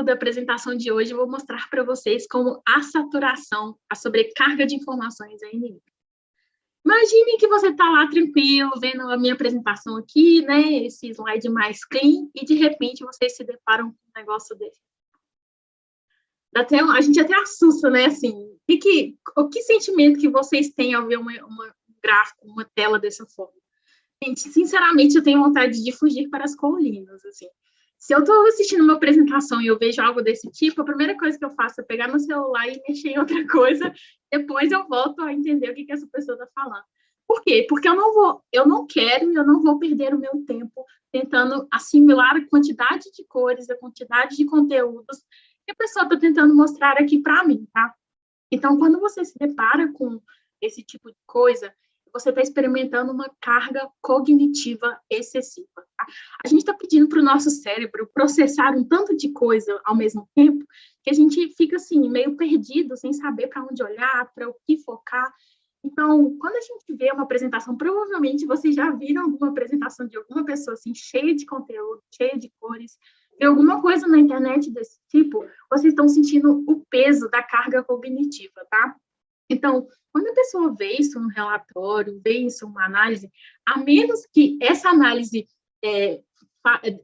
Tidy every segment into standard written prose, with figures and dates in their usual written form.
módulo da apresentação de hoje, eu vou mostrar para vocês como a saturação, a sobrecarga de informações é inimiga. Imagine que você está lá tranquilo, vendo a minha apresentação aqui, né, esse slide mais clean, e de repente vocês se deparam com um negócio desse. A gente até assusta, né, assim, o que sentimento que vocês têm ao ver um gráfico, uma tela dessa forma? Gente, sinceramente, eu tenho vontade de fugir para as colinas, assim. Se eu estou assistindo uma apresentação e eu vejo algo desse tipo, a primeira coisa que eu faço é pegar meu celular e mexer em outra coisa, depois eu volto a entender o que essa pessoa está falando. Por quê? Porque eu não quero e eu não vou perder o meu tempo tentando assimilar a quantidade de cores, a quantidade de conteúdos que a pessoa está tentando mostrar aqui para mim, tá? Então, quando você se depara com esse tipo de coisa, você está experimentando uma carga cognitiva excessiva. Tá? A gente está pedindo para o nosso cérebro processar um tanto de coisa ao mesmo tempo que a gente fica assim, meio perdido, sem saber para onde olhar, para o que focar. Então, quando a gente vê uma apresentação, provavelmente vocês já viram alguma apresentação de alguma pessoa assim, cheia de conteúdo, cheia de cores, vê alguma coisa na internet desse tipo, vocês estão sentindo o peso da carga cognitiva, tá? Então, quando a pessoa vê isso no relatório, vê isso uma análise, a menos que essa análise,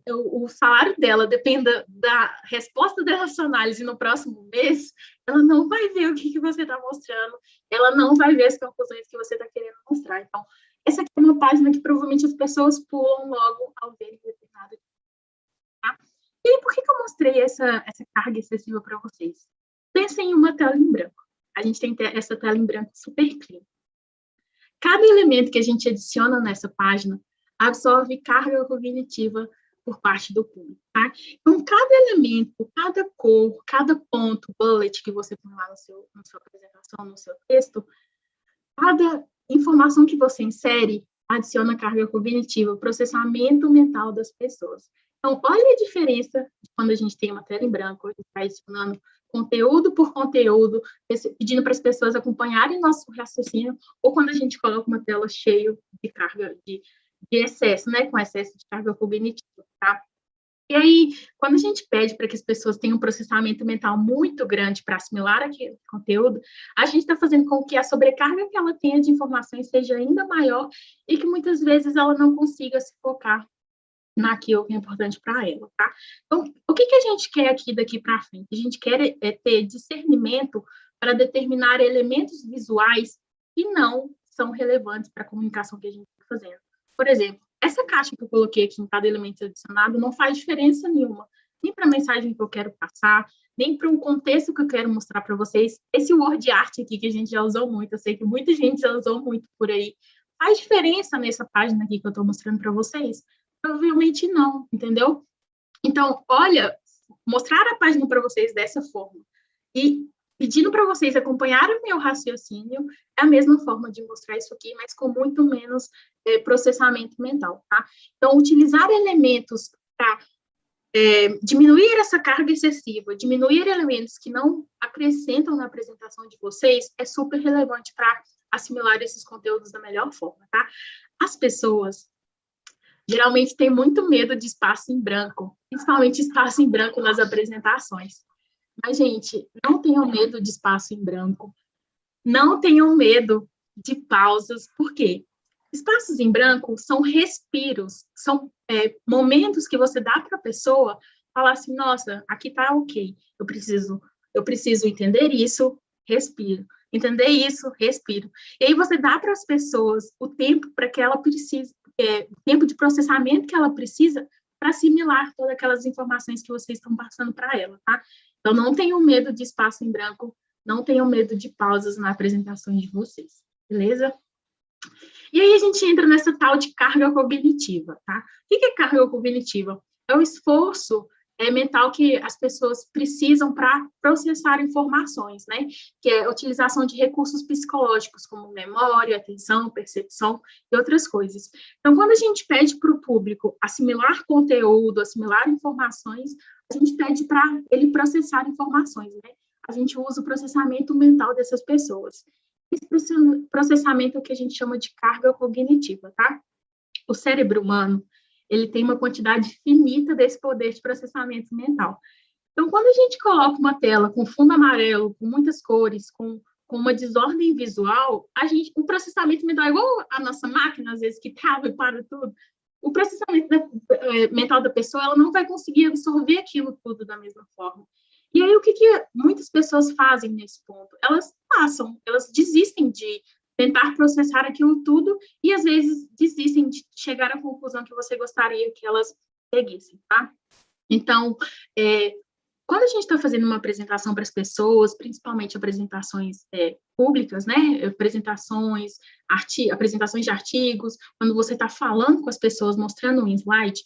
o salário dela dependa da resposta dessa análise no próximo mês, ela não vai ver o que você está mostrando, ela não vai ver as conclusões que você está querendo mostrar. Então, essa aqui é uma página que provavelmente as pessoas pulam logo ao verem determinado. Tá? E aí, por que eu mostrei essa carga excessiva para vocês? Pensem em uma tela em branco. A gente tem essa tela em branco super clean. Cada elemento que a gente adiciona nessa página absorve carga cognitiva por parte do público, tá? Então, cada elemento, cada cor, cada ponto, bullet que você põe lá na sua apresentação, no seu texto, cada informação que você insere adiciona carga cognitiva, processamento mental das pessoas. Então, olha a diferença de quando a gente tem uma tela em branco, a gente está adicionando conteúdo por conteúdo, pedindo para as pessoas acompanharem nosso raciocínio, ou quando a gente coloca uma tela cheia de carga, de excesso, né, com excesso de carga cognitiva, tá? E aí, quando a gente pede para que as pessoas tenham um processamento mental muito grande para assimilar aquele conteúdo, a gente está fazendo com que a sobrecarga que ela tenha de informações seja ainda maior e que muitas vezes ela não consiga se focar naquilo que é importante para ela, tá? Então, o que a gente quer aqui daqui para frente? A gente quer ter discernimento para determinar elementos visuais que não são relevantes para a comunicação que a gente está fazendo. Por exemplo, essa caixa que eu coloquei aqui em cada elemento adicionado não faz diferença nenhuma, nem para a mensagem que eu quero passar, nem para um contexto que eu quero mostrar para vocês. Esse word art aqui que a gente já usou muito, eu sei que muita gente já usou muito por aí, faz diferença nessa página aqui que eu estou mostrando para vocês? Provavelmente não, entendeu? Então, olha, mostrar a página para vocês dessa forma e pedindo para vocês acompanharem o meu raciocínio é a mesma forma de mostrar isso aqui, mas com muito menos processamento mental, tá? Então, utilizar elementos para diminuir essa carga excessiva, diminuir elementos que não acrescentam na apresentação de vocês é super relevante para assimilar esses conteúdos da melhor forma, tá? As pessoas geralmente têm muito medo de espaço em branco, principalmente espaço em branco nas apresentações. Mas, gente, não tenham medo de espaço em branco. Não tenham medo de pausas. Por quê? Espaços em branco são respiros, são momentos que você dá para a pessoa falar assim, nossa, aqui tá ok, eu preciso entender isso, respiro. Entender isso, respiro. E aí você dá para as pessoas o tempo para que ela precise, o tempo de processamento que ela precisa para assimilar todas aquelas informações que vocês estão passando para ela, tá? Então, não tenham medo de espaço em branco, não tenham medo de pausas na apresentação de vocês, beleza? E aí a gente entra nessa tal de carga cognitiva, tá? O que é carga cognitiva? É o esforço mental que as pessoas precisam para processar informações, né? Que é a utilização de recursos psicológicos, como memória, atenção, percepção e outras coisas. Então, quando a gente pede para o público assimilar conteúdo, assimilar informações, a gente pede para ele processar informações, né? A gente usa o processamento mental dessas pessoas. Esse processamento é o que a gente chama de carga cognitiva, tá? O cérebro humano, ele tem uma quantidade finita desse poder de processamento mental. Então, quando a gente coloca uma tela com fundo amarelo, com muitas cores, com uma desordem visual, o processamento mental, igual a nossa máquina, às vezes, que trava e para tudo, o processamento mental da pessoa, ela não vai conseguir absorver aquilo tudo da mesma forma. E aí, o que muitas pessoas fazem nesse ponto? Elas passam, elas desistem de tentar processar aquilo tudo e, às vezes, desistem de chegar à conclusão que você gostaria que elas seguissem, tá? Então, quando a gente está fazendo uma apresentação para as pessoas, principalmente apresentações públicas, né? Apresentações de artigos, quando você está falando com as pessoas, mostrando um slide,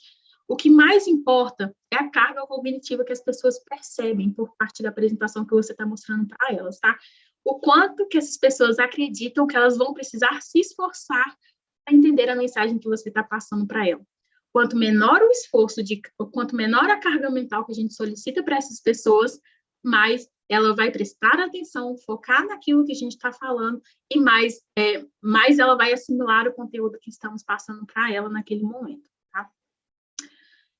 o que mais importa é a carga cognitiva que as pessoas percebem por parte da apresentação que você está mostrando para elas, tá? O quanto que essas pessoas acreditam que elas vão precisar se esforçar para entender a mensagem que você está passando para elas. Quanto menor o esforço, quanto menor a carga mental que a gente solicita para essas pessoas, mais ela vai prestar atenção, focar naquilo que a gente está falando e mais ela vai assimilar o conteúdo que estamos passando para ela naquele momento, tá?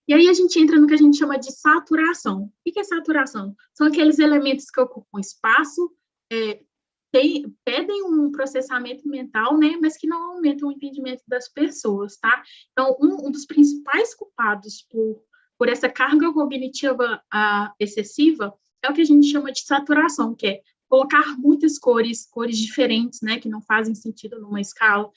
E aí a gente entra no que a gente chama de saturação. O que é saturação? São aqueles elementos que ocupam espaço, pedem um processamento mental, né, mas que não aumentam o entendimento das pessoas, tá? Então, um dos principais culpados por essa carga cognitiva excessiva é o que a gente chama de saturação, que é colocar muitas cores diferentes, né, que não fazem sentido numa escala,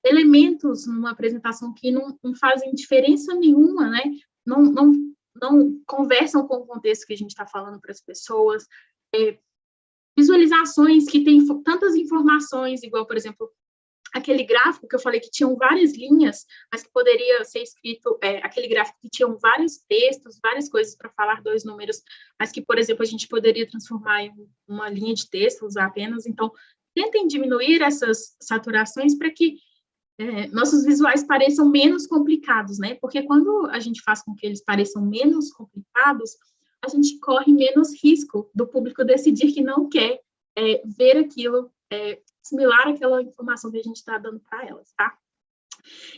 elementos numa apresentação que não fazem diferença nenhuma, né, não conversam com o contexto que a gente está falando para as pessoas, visualizações que têm tantas informações, igual, por exemplo, aquele gráfico que eu falei que tinham várias linhas, mas que poderia ser escrito, aquele gráfico que tinham vários textos, várias coisas para falar 2 números, mas que, por exemplo, a gente poderia transformar em uma linha de texto, usar apenas. Então, tentem diminuir essas saturações para que nossos visuais pareçam menos complicados, né? Porque quando a gente faz com que eles pareçam menos complicados, a gente corre menos risco do público decidir que não quer ver aquilo, assimilar aquela informação que a gente está dando para elas, tá?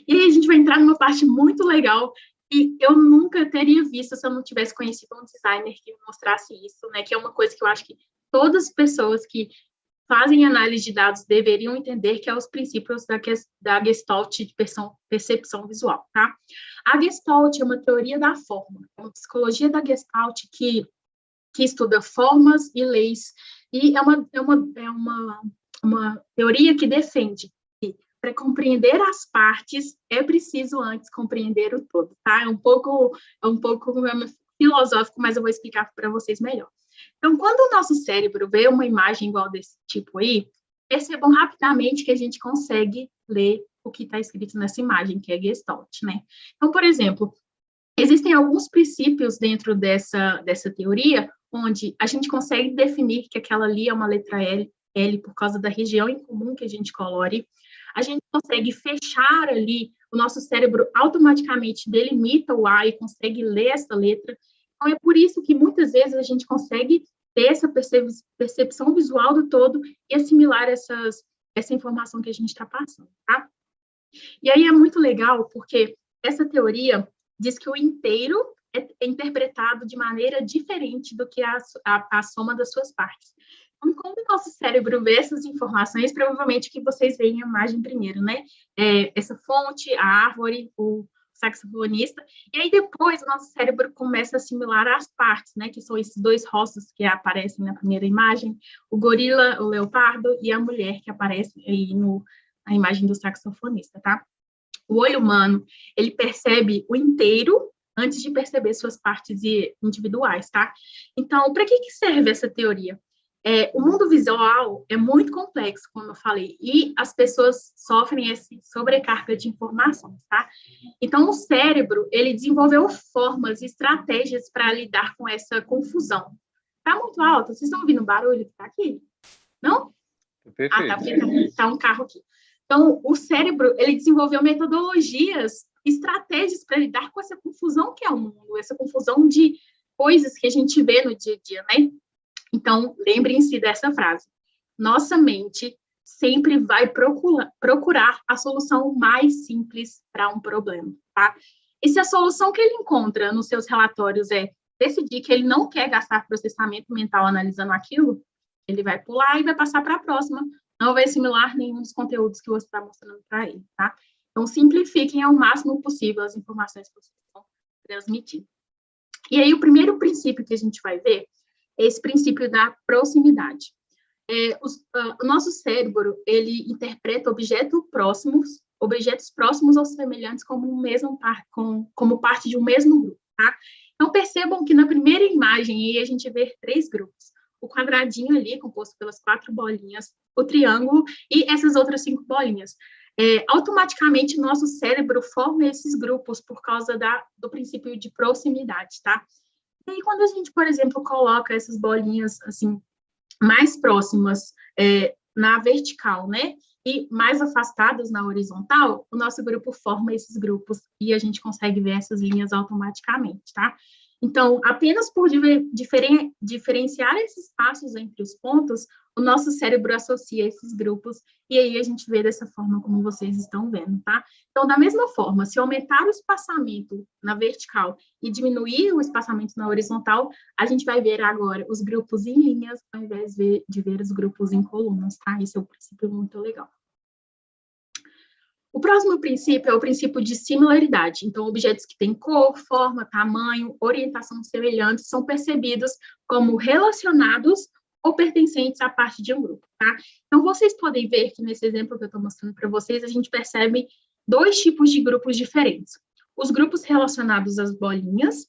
E aí a gente vai entrar numa parte muito legal que eu nunca teria visto se eu não tivesse conhecido um designer que me mostrasse isso, né? Que é uma coisa que eu acho que todas as pessoas que fazem análise de dados deveriam entender, que é os princípios da Gestalt de percepção visual, tá? A Gestalt é uma teoria da forma, é uma psicologia da Gestalt que estuda formas e leis, e é uma teoria que defende que para compreender as partes é preciso antes compreender o todo, tá? É um pouco filosófico, mas eu vou explicar para vocês melhor. Então, quando o nosso cérebro vê uma imagem igual desse tipo aí, percebam rapidamente que a gente consegue ler o que está escrito nessa imagem, que é Gestalt, né? Então, por exemplo, existem alguns princípios dentro dessa teoria, onde a gente consegue definir que aquela ali é uma letra L por causa da região em comum que a gente colore. A gente consegue fechar ali, o nosso cérebro automaticamente delimita o A e consegue ler essa letra. Então, é por isso que muitas vezes a gente consegue ter essa percepção visual do todo e assimilar essa informação que a gente está passando, tá? E aí é muito legal, porque essa teoria diz que o inteiro é interpretado de maneira diferente do que a soma das suas partes. Então, quando o nosso cérebro vê essas informações, provavelmente que vocês veem a imagem primeiro, né? Essa fonte, a árvore, o saxofonista, e aí depois o nosso cérebro começa a assimilar as partes, né, que são esses 2 rostos que aparecem na primeira imagem, o gorila, o leopardo e a mulher que aparece aí na imagem do saxofonista, tá? O olho humano, ele percebe o inteiro antes de perceber suas partes individuais, tá? Então, para que serve essa teoria? O mundo visual é muito complexo, como eu falei, e as pessoas sofrem essa sobrecarga de informações, tá? Então, o cérebro, ele desenvolveu formas e estratégias para lidar com essa confusão. Tá muito alto? Vocês estão ouvindo o barulho que tá aqui? Não? Perfeito. Ah, tá, porque tá um carro aqui. Então, o cérebro, ele desenvolveu metodologias, estratégias para lidar com essa confusão que é o mundo, essa confusão de coisas que a gente vê no dia a dia, né? Então, lembrem-se dessa frase. Nossa mente sempre vai procurar a solução mais simples para um problema, tá? E se a solução que ele encontra nos seus relatórios é decidir que ele não quer gastar processamento mental analisando aquilo, ele vai pular e vai passar para a próxima. Não vai assimilar nenhum dos conteúdos que você está mostrando para ele, tá? Então, simplifiquem ao máximo possível as informações que vocês estão transmitindo. E aí, o primeiro princípio que a gente vai ver é esse princípio da proximidade. O nosso cérebro, ele interpreta objetos próximos ou semelhantes como parte de um mesmo grupo, tá? Então, percebam que na primeira imagem aí a gente vê 3 grupos. O quadradinho ali, composto pelas 4 bolinhas, o triângulo e essas outras 5 bolinhas. Automaticamente, nosso cérebro forma esses grupos por causa do princípio de proximidade, tá? E aí, quando a gente, por exemplo, coloca essas bolinhas, assim, mais próximas na vertical, né? E mais afastadas na horizontal, o nosso grupo forma esses grupos e a gente consegue ver essas linhas automaticamente, tá? Então, apenas por diferenciar esses passos entre os pontos, o nosso cérebro associa esses grupos e aí a gente vê dessa forma como vocês estão vendo, tá? Então, da mesma forma, se aumentar o espaçamento na vertical e diminuir o espaçamento na horizontal, a gente vai ver agora os grupos em linhas ao invés de ver os grupos em colunas, tá? Esse é um princípio muito legal. O próximo princípio é o princípio de similaridade. Então, objetos que têm cor, forma, tamanho, orientação semelhantes são percebidos como relacionados ou pertencentes a parte de um grupo, tá? Então, vocês podem ver que nesse exemplo que eu estou mostrando para vocês, a gente percebe 2 tipos de grupos diferentes. Os grupos relacionados às bolinhas,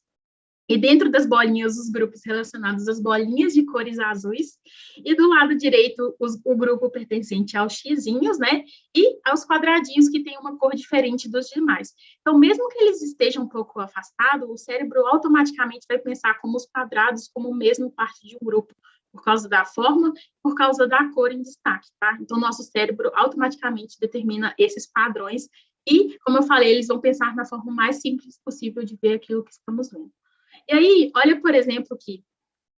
e dentro das bolinhas, os grupos relacionados às bolinhas de cores azuis, e do lado direito, o grupo pertencente aos xizinhos, né, e aos quadradinhos que têm uma cor diferente dos demais. Então, mesmo que eles estejam um pouco afastados, o cérebro automaticamente vai pensar como os quadrados como mesmo parte de um grupo, por causa da forma, por causa da cor em destaque, tá? Então, nosso cérebro automaticamente determina esses padrões e, como eu falei, eles vão pensar na forma mais simples possível de ver aquilo que estamos vendo. E aí, olha, por exemplo, que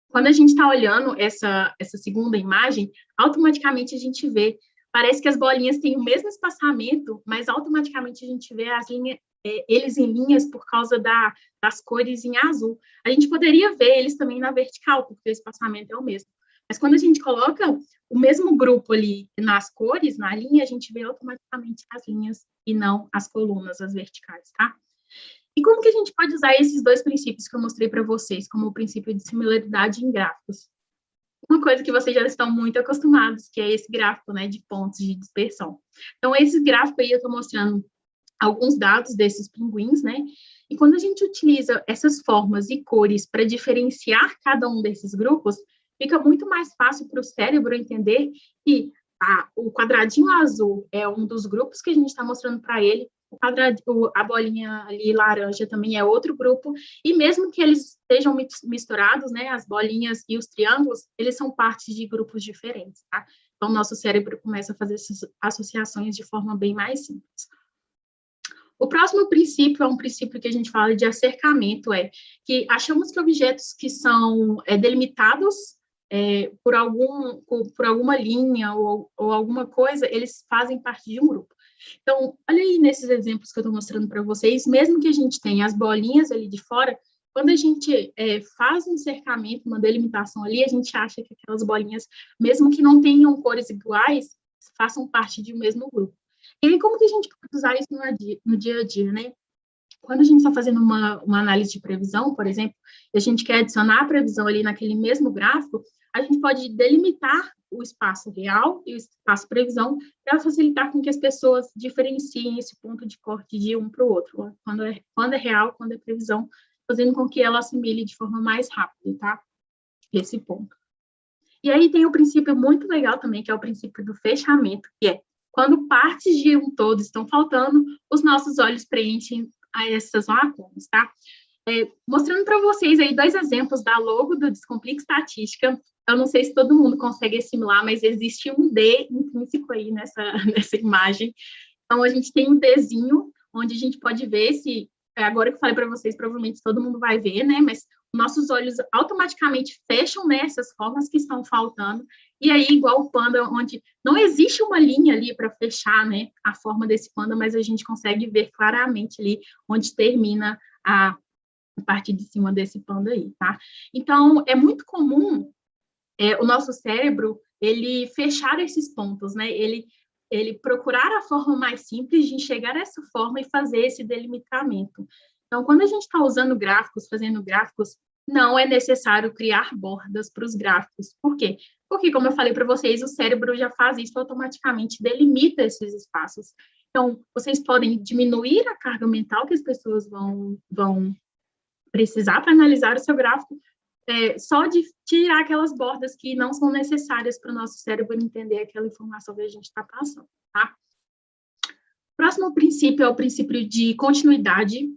quando a gente está olhando essa segunda imagem, automaticamente a gente vê, parece que as bolinhas têm o mesmo espaçamento, mas automaticamente a gente vê eles em linhas por causa das cores em azul. A gente poderia ver eles também na vertical, porque o espaçamento é o mesmo. Mas quando a gente coloca o mesmo grupo ali nas cores, na linha, a gente vê automaticamente as linhas e não as colunas, as verticais, tá? E como que a gente pode usar esses 2 princípios que eu mostrei para vocês, como o princípio de similaridade em gráficos? Uma coisa que vocês já estão muito acostumados, que é esse gráfico, né, de pontos de dispersão. Então, esse gráfico aí eu estou mostrando alguns dados desses pinguins, né? E quando a gente utiliza essas formas e cores para diferenciar cada um desses grupos, fica muito mais fácil para o cérebro entender que o quadradinho azul é um dos grupos que a gente está mostrando para ele, a bolinha ali laranja também é outro grupo, e mesmo que eles estejam misturados, né, as bolinhas e os triângulos, eles são partes de grupos diferentes, tá? Então, nosso cérebro começa a fazer essas associações de forma bem mais simples. O próximo princípio é um princípio que a gente fala de acercamento, que achamos que objetos que são delimitados por alguma linha ou alguma coisa, eles fazem parte de um grupo. Então, olha aí nesses exemplos que eu estou mostrando para vocês, mesmo que a gente tenha as bolinhas ali de fora, quando a gente faz um cercamento, uma delimitação ali, a gente acha que aquelas bolinhas, mesmo que não tenham cores iguais, façam parte de um mesmo grupo. E aí, como que a gente pode usar isso no dia a dia, né? Quando a gente está fazendo uma análise de previsão, por exemplo, e a gente quer adicionar a previsão ali naquele mesmo gráfico, a gente pode delimitar o espaço real e o espaço previsão para facilitar com que as pessoas diferenciem esse ponto de corte de um para o outro, quando é real, quando é previsão, fazendo com que ela assimile de forma mais rápida, tá? Esse ponto. E aí tem um princípio muito legal também, que é o princípio do fechamento, que é quando partes de um todo estão faltando, os nossos olhos preenchem a essas lacunas, tá? Mostrando para vocês aí 2 exemplos da logo do Descomplica Estatística. Eu não sei se todo mundo consegue assimilar, mas existe um D intrínseco aí nessa imagem. Então, a gente tem um Dzinho, onde a gente pode ver se... Agora que eu falei para vocês, provavelmente todo mundo vai ver, né? Mas nossos olhos automaticamente fecham nessas formas que estão faltando. E aí, igual o panda, onde não existe uma linha ali para fechar, né, a forma desse panda, mas a gente consegue ver claramente ali onde termina a parte de cima desse panda aí, tá? Então, é muito comum o nosso cérebro, ele fechar esses pontos, né? Ele procurar a forma mais simples de enxergar essa forma e fazer esse delimitamento. Então, quando a gente está usando gráficos, fazendo gráficos, não é necessário criar bordas para os gráficos. Por quê? Porque, como eu falei para vocês, o cérebro já faz isso automaticamente, delimita esses espaços. Então, vocês podem diminuir a carga mental que as pessoas vão precisar para analisar o seu gráfico, só de tirar aquelas bordas que não são necessárias para o nosso cérebro entender aquela informação que a gente está passando, tá? O próximo princípio é o princípio de continuidade.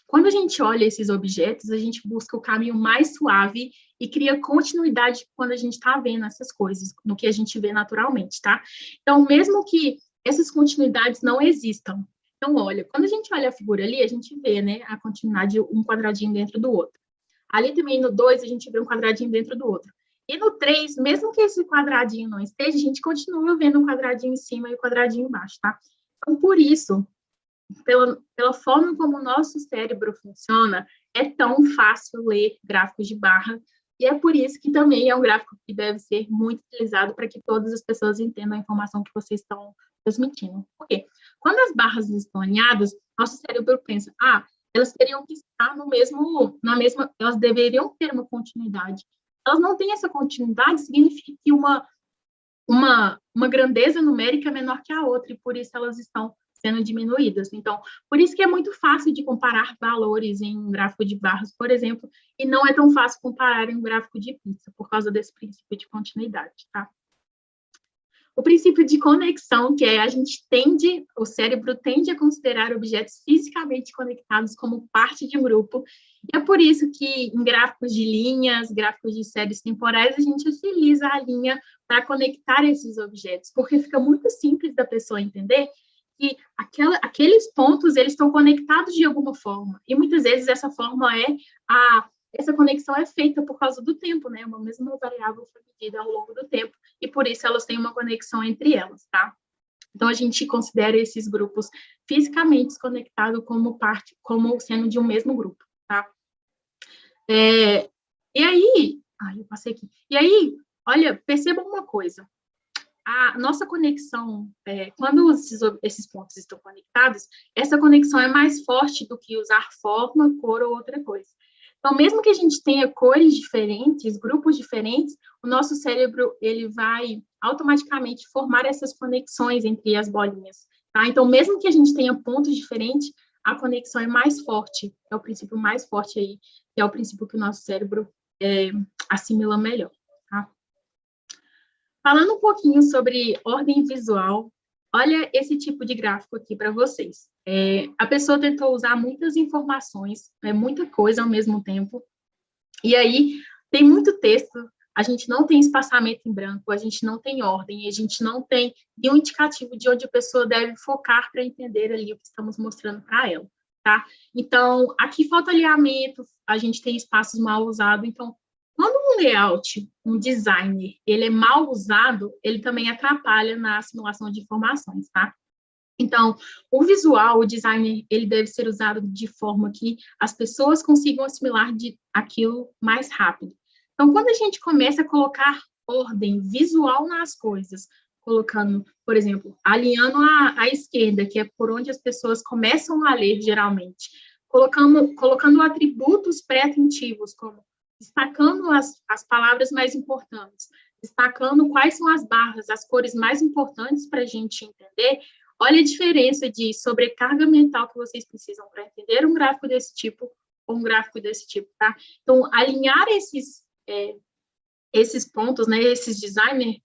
Quando a gente olha esses objetos, a gente busca o caminho mais suave e cria continuidade quando a gente está vendo essas coisas, no que a gente vê naturalmente, tá? Então, mesmo que essas continuidades não existam, então, olha, quando a gente olha a figura ali, a gente vê, né, a continuidade, um quadradinho dentro do outro. Ali também no 2, a gente vê um quadradinho dentro do outro. E no 3, mesmo que esse quadradinho não esteja, a gente continua vendo um quadradinho em cima e um quadradinho embaixo, tá? Então, por isso, pela forma como o nosso cérebro funciona, é tão fácil ler gráficos de barra, e é por isso que também é um gráfico que deve ser muito utilizado para que todas as pessoas entendam a informação que vocês estão transmitindo. Por quê? Quando as barras estão alinhadas, nosso cérebro pensa, elas teriam que estar elas deveriam ter uma continuidade. Elas não têm essa continuidade, significa que uma grandeza numérica é menor que a outra, e por isso elas estão sendo diminuídas. Então, por isso que é muito fácil de comparar valores em um gráfico de barras, por exemplo, e não é tão fácil comparar em um gráfico de pizza, por causa desse princípio de continuidade, tá? O princípio de conexão, que é o cérebro tende a considerar objetos fisicamente conectados como parte de um grupo, e é por isso que em gráficos de linhas, gráficos de séries temporais, a gente utiliza a linha para conectar esses objetos, porque fica muito simples da pessoa entender que aqueles pontos, eles estão conectados de alguma forma, e muitas vezes essa forma essa conexão é feita por causa do tempo, né? Uma mesma variável foi medida ao longo do tempo, e por isso elas têm uma conexão entre elas, tá? Então, a gente considera esses grupos fisicamente conectados como sendo de um mesmo grupo, tá? E aí, eu passei aqui. E aí, olha, percebam uma coisa. A nossa conexão, quando esses pontos estão conectados, essa conexão é mais forte do que usar forma, cor ou outra coisa. Então, mesmo que a gente tenha cores diferentes, grupos diferentes, o nosso cérebro, ele vai automaticamente formar essas conexões entre as bolinhas, tá? Então, mesmo que a gente tenha pontos diferentes, a conexão é mais forte, é o princípio mais forte aí, que é o princípio que o nosso cérebro assimila melhor, tá? Falando um pouquinho sobre ordem visual, olha esse tipo de gráfico aqui para vocês. A pessoa tentou usar muitas informações, muita coisa ao mesmo tempo, e aí tem muito texto, a gente não tem espaçamento em branco, a gente não tem ordem, a gente não tem nenhum indicativo de onde a pessoa deve focar para entender ali o que estamos mostrando para ela, tá? Então, aqui falta alinhamento, a gente tem espaços mal usados, então, quando um layout, um designer, ele é mal usado, ele também atrapalha na assimilação de informações, tá? Então, o visual, o designer, ele deve ser usado de forma que as pessoas consigam assimilar aquilo mais rápido. Então, quando a gente começa a colocar ordem visual nas coisas, colocando, por exemplo, alinhando à esquerda, que é por onde as pessoas começam a ler geralmente, colocando atributos pré-atentivos, como destacando as palavras mais importantes, destacando quais são as barras, as cores mais importantes para a gente entender. Olha a diferença de sobrecarga mental que vocês precisam para entender um gráfico desse tipo ou um gráfico desse tipo, tá? Então, alinhar esses pontos, né, esses designers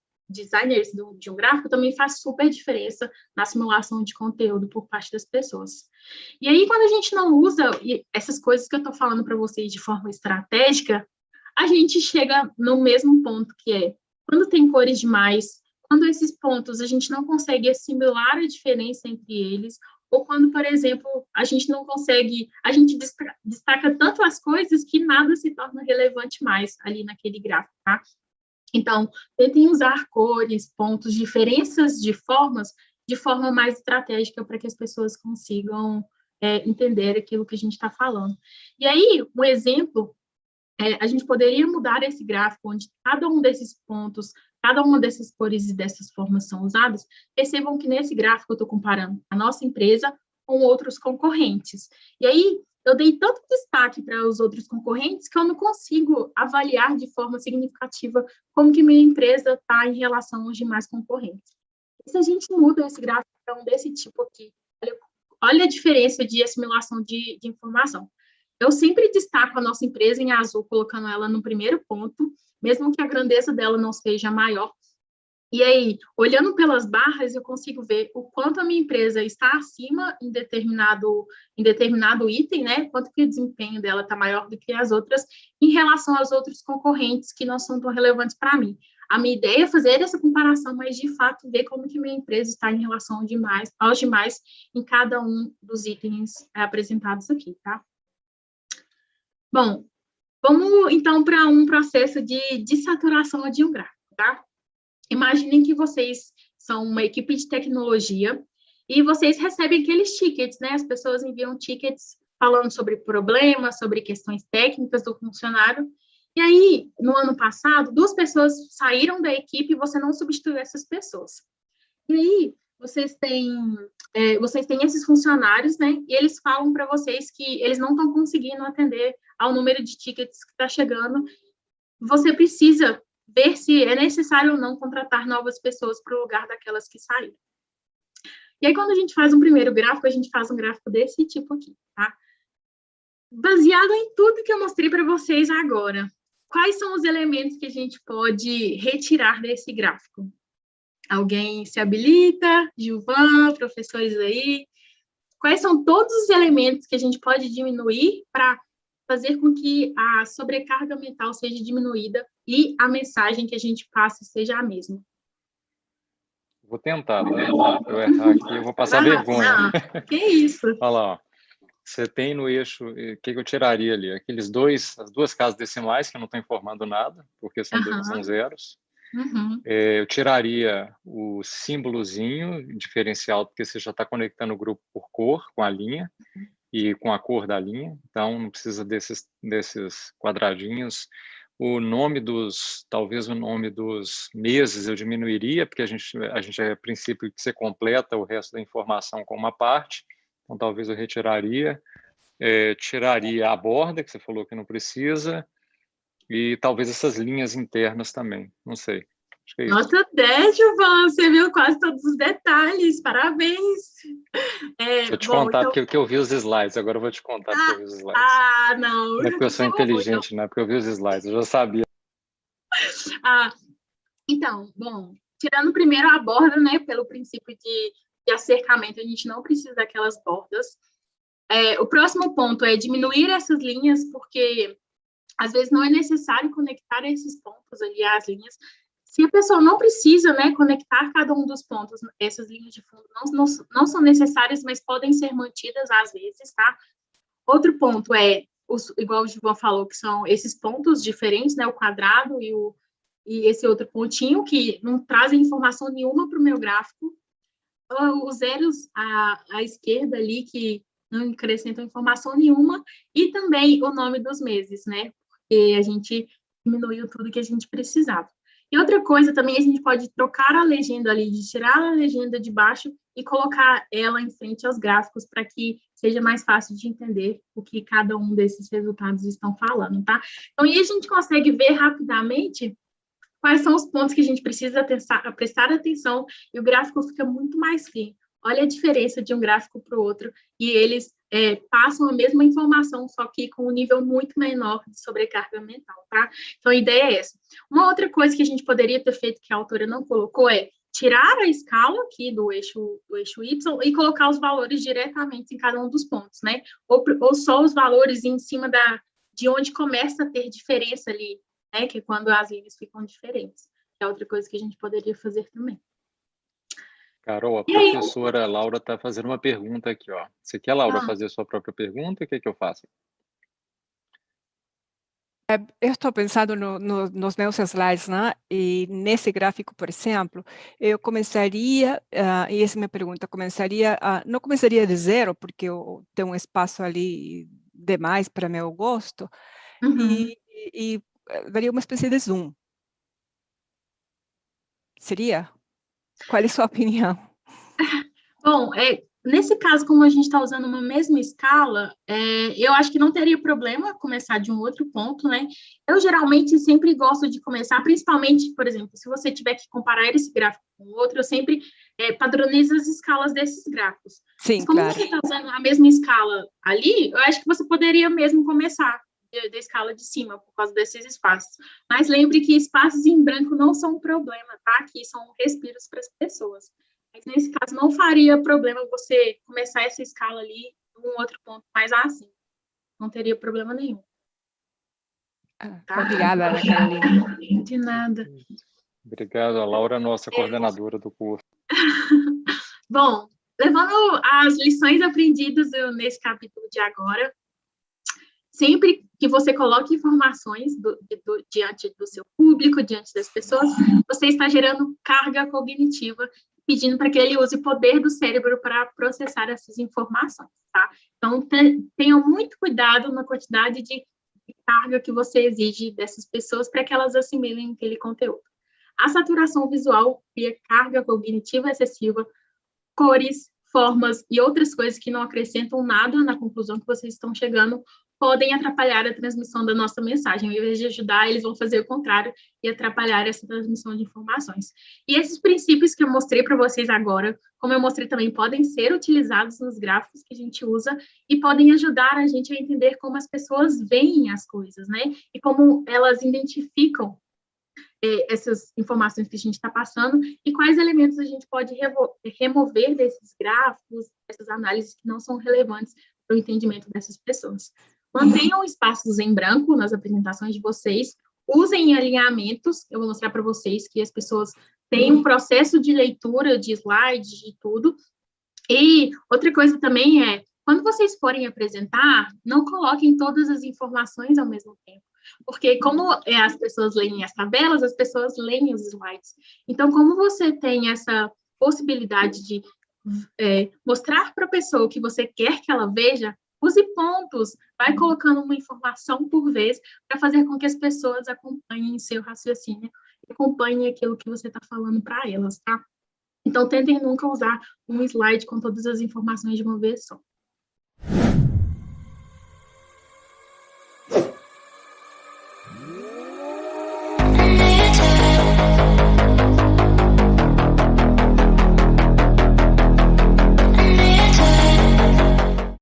de um gráfico também faz super diferença na simulação de conteúdo por parte das pessoas. E aí, quando a gente não usa essas coisas que eu estou falando para vocês de forma estratégica, a gente chega no mesmo ponto, que é quando tem cores demais, quando esses pontos a gente não consegue assimilar a diferença entre eles, ou quando, por exemplo, a gente não consegue, a gente destaca tanto as coisas que nada se torna relevante mais ali naquele gráfico, tá? Então, tentem usar cores, pontos, diferenças de formas, de forma mais estratégica para que as pessoas consigam entender aquilo que a gente está falando. E aí, um exemplo, a gente poderia mudar esse gráfico, onde cada um desses pontos, cada uma dessas cores e dessas formas são usadas. Percebam que nesse gráfico eu estou comparando a nossa empresa com outros concorrentes. E aí, eu dei tanto destaque para os outros concorrentes que eu não consigo avaliar de forma significativa como que minha empresa está em relação aos demais concorrentes. E se a gente muda esse gráfico para um desse tipo aqui, olha a diferença de assimilação de informação. Eu sempre destaco a nossa empresa em azul, colocando ela no primeiro ponto, mesmo que a grandeza dela não seja maior. E aí, olhando pelas barras, eu consigo ver o quanto a minha empresa está acima em determinado item, né? Quanto que o desempenho dela está maior do que as outras, em relação aos outros concorrentes que não são tão relevantes para mim. A minha ideia é fazer essa comparação, mas de fato ver como que minha empresa está em relação aos demais em cada um dos itens apresentados aqui, tá? Bom, vamos então para um processo de saturação de um gráfico, tá? Imaginem que vocês são uma equipe de tecnologia e vocês recebem aqueles tickets, né? As pessoas enviam tickets falando sobre problemas, sobre questões técnicas do funcionário. E aí, no ano passado, 2 pessoas saíram da equipe e você não substituiu essas pessoas. E aí, vocês têm esses funcionários, né? E eles falam para vocês que eles não estão conseguindo atender ao número de tickets que está chegando. Você precisa ver se é necessário ou não contratar novas pessoas para o lugar daquelas que saíram. E aí, quando a gente faz um primeiro gráfico, a gente faz um gráfico desse tipo aqui, tá? Baseado em tudo que eu mostrei para vocês agora, quais são os elementos que a gente pode retirar desse gráfico? Alguém se habilita? Gilvan, professores aí? Quais são todos os elementos que a gente pode diminuir para fazer com que a sobrecarga mental seja diminuída e a mensagem que a gente passa seja a mesma? Vou tentar, tá? Se eu errar aqui, eu vou passar vergonha. Não, que isso? Olha lá, ó. Você tem no eixo, o que eu tiraria ali? As 2 casas decimais, que eu não estou informando nada, porque são zeros. Eu tiraria o símbolozinho diferencial, porque você já está conectando o grupo por cor, com a linha, e com a cor da linha, então não precisa desses quadradinhos. Talvez o nome dos meses eu diminuiria, porque a gente é a princípio que você completa o resto da informação com uma parte, então talvez eu retiraria. Tiraria a borda, que você falou que não precisa, e talvez essas linhas internas também, não sei. Acho que é isso. Nota 10, Gilvan, você viu quase todos os detalhes, parabéns. Deixa eu te contar, então... porque eu vi os slides, agora eu vou te contar porque eu vi os slides. Não. Não é porque eu sou inteligente, não é porque eu vi os slides, eu já sabia. Então, bom, tirando primeiro a borda, né, pelo princípio de acercamento, a gente não precisa daquelas bordas. O próximo ponto é diminuir essas linhas, porque às vezes não é necessário conectar esses pontos ali às linhas. Se a pessoa não precisa, né, conectar cada um dos pontos, essas linhas de fundo não são necessárias, mas podem ser mantidas às vezes, tá? Outro ponto igual o Gilvan falou, que são esses pontos diferentes, né, o quadrado e esse outro pontinho, que não trazem informação nenhuma para o meu gráfico. Os zeros à esquerda ali, que não acrescentam informação nenhuma, e também o nome dos meses, né? Porque a gente diminuiu tudo que a gente precisava. E outra coisa também, a gente pode trocar a legenda ali, de tirar a legenda de baixo e colocar ela em frente aos gráficos para que seja mais fácil de entender o que cada um desses resultados estão falando, tá? Então, aí a gente consegue ver rapidamente quais são os pontos que a gente precisa prestar atenção e o gráfico fica muito mais clean. Olha a diferença de um gráfico para o outro e eles passam a mesma informação, só que com um nível muito menor de sobrecarga mental, tá? Então, a ideia é essa. Uma outra coisa que a gente poderia ter feito, que a autora não colocou, é tirar a escala aqui do eixo Y e colocar os valores diretamente em cada um dos pontos, né? Ou só os valores em cima de onde começa a ter diferença ali, né? Que é quando as linhas ficam diferentes. É outra coisa que a gente poderia fazer também. Carol, a professora Laura está fazendo uma pergunta aqui, ó. Você quer, Laura, fazer a sua própria pergunta? O que é que eu faço? Eu estou pensando nos meus slides, né? E nesse gráfico, por exemplo, eu começaria, e essa é a minha pergunta, não começaria de zero, porque eu tenho um espaço ali demais para meu gosto, e daria uma espécie de zoom. Seria? Qual é a sua opinião? Bom, nesse caso, como a gente está usando uma mesma escala, eu acho que não teria problema começar de um outro ponto, né? Eu geralmente sempre gosto de começar, principalmente, por exemplo, se você tiver que comparar esse gráfico com o outro, eu sempre padronizo as escalas desses gráficos. Sim, mas como claro. você está usando a mesma escala ali, eu acho que você poderia mesmo começar da escala de cima, por causa desses espaços. Mas lembre que espaços em branco não são um problema, tá? Que são respiros para as pessoas. Mas nesse caso, não faria problema você começar essa escala ali em um outro ponto mais assim. Não teria problema nenhum. Tá? Obrigada, Ana Carolina. De nada. Obrigado, a Laura, nossa coordenadora do curso. Bom, levando as lições aprendidas nesse capítulo de agora, sempre que você coloque informações diante do seu público, diante das pessoas, você está gerando carga cognitiva, pedindo para que ele use o poder do cérebro para processar essas informações, tá? Então, tenham muito cuidado na quantidade de carga que você exige dessas pessoas para que elas assimilem aquele conteúdo. A saturação visual cria carga cognitiva excessiva, cores, formas e outras coisas que não acrescentam nada na conclusão que vocês estão chegando podem atrapalhar a transmissão da nossa mensagem. Ao invés de ajudar, eles vão fazer o contrário e atrapalhar essa transmissão de informações. E esses princípios que eu mostrei para vocês agora, como eu mostrei também, podem ser utilizados nos gráficos que a gente usa e podem ajudar a gente a entender como as pessoas veem as coisas, né? E como elas identificam essas informações que a gente está passando e quais elementos a gente pode remover desses gráficos, dessas análises que não são relevantes para o entendimento dessas pessoas. Mantenham espaços em branco nas apresentações de vocês, usem alinhamentos, eu vou mostrar para vocês que as pessoas têm um processo de leitura de slides, de tudo. E outra coisa também quando vocês forem apresentar, não coloquem todas as informações ao mesmo tempo. Porque como as pessoas leem as tabelas, as pessoas leem os slides. Então, como você tem essa possibilidade de mostrar para a pessoa o que você quer que ela veja, use pontos, vai colocando uma informação por vez para fazer com que as pessoas acompanhem seu raciocínio, acompanhem aquilo que você está falando para elas, tá? Então, tentem nunca usar um slide com todas as informações de uma vez só.